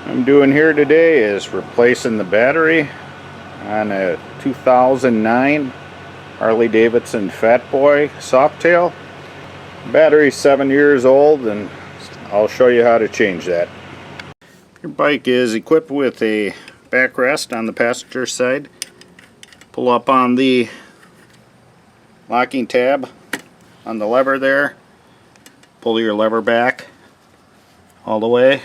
I'm doing here today is replacing the battery on a 2009 Harley Davidson Fat Boy Softail. Battery's 7 years old, and I'll show you how to change that. Your bike is equipped with a backrest on the passenger side. Pull up on the locking tab on the lever there. Pull your lever back all the way.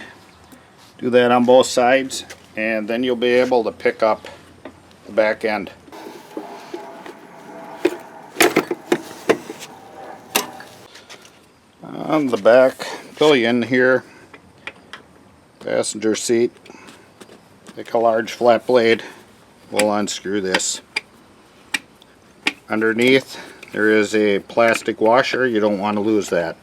Do that on both sides, and then you'll be able to pick up the back end. On the back pillion here, passenger seat, take a large flat blade, we'll unscrew this. Underneath there is a plastic washer, you don't want to lose that.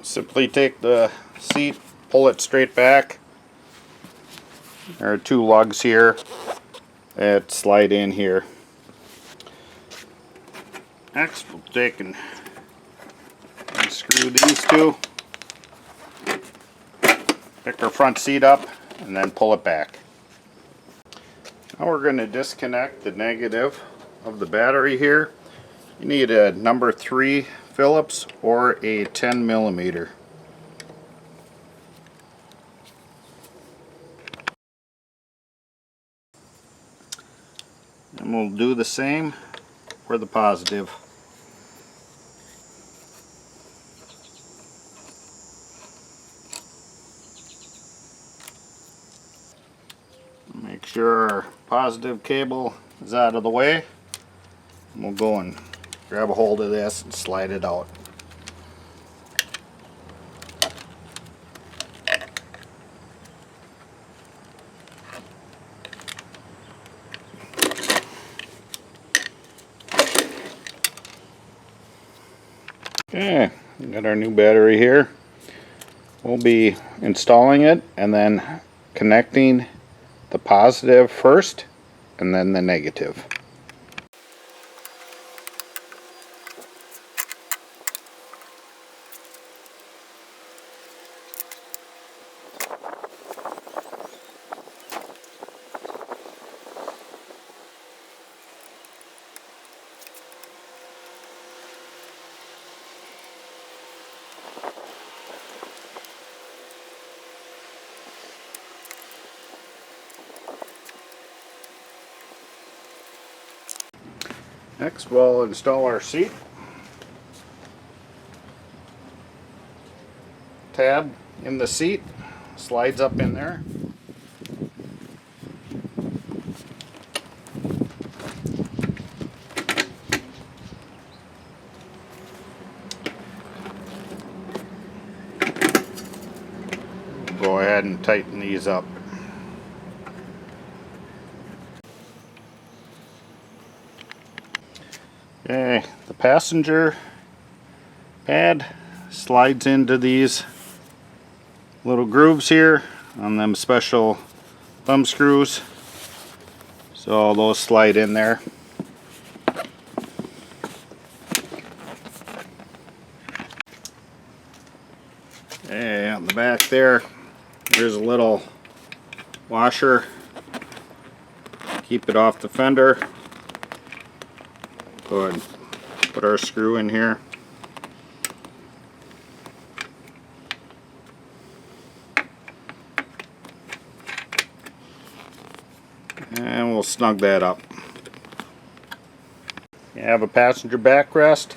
Simply take the seat, pull it straight back. There are two lugs here that slide in here. Next we'll take and unscrew these two. Pick our front seat up and then pull it back. Now we're going to disconnect the negative of the battery here. You need a number 3 Phillips or a 10 millimeter. And we'll do the same for the positive. Make sure our positive cable is out of the way. And we'll go and grab a hold of this and slide it out. Okay, we got our new battery here. We'll be installing it and then connecting the positive first and then the negative. Next we'll install our seat. Tab in the seat slides up in there. Go ahead and tighten these up. Okay, the passenger pad slides into these little grooves here on them special thumb screws, so those slide in there. Okay, on the back there's a little washer, keep it off the fender. Go ahead and put our screw in here. And we'll snug that up. You have a passenger backrest.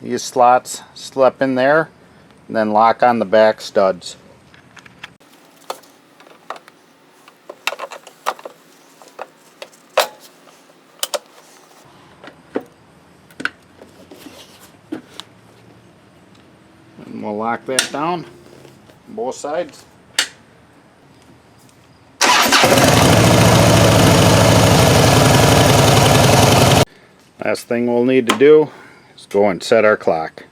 These slots slip in there and then lock on the back studs. And we'll lock that down on both sides. Last thing we'll need to do is go and set our clock.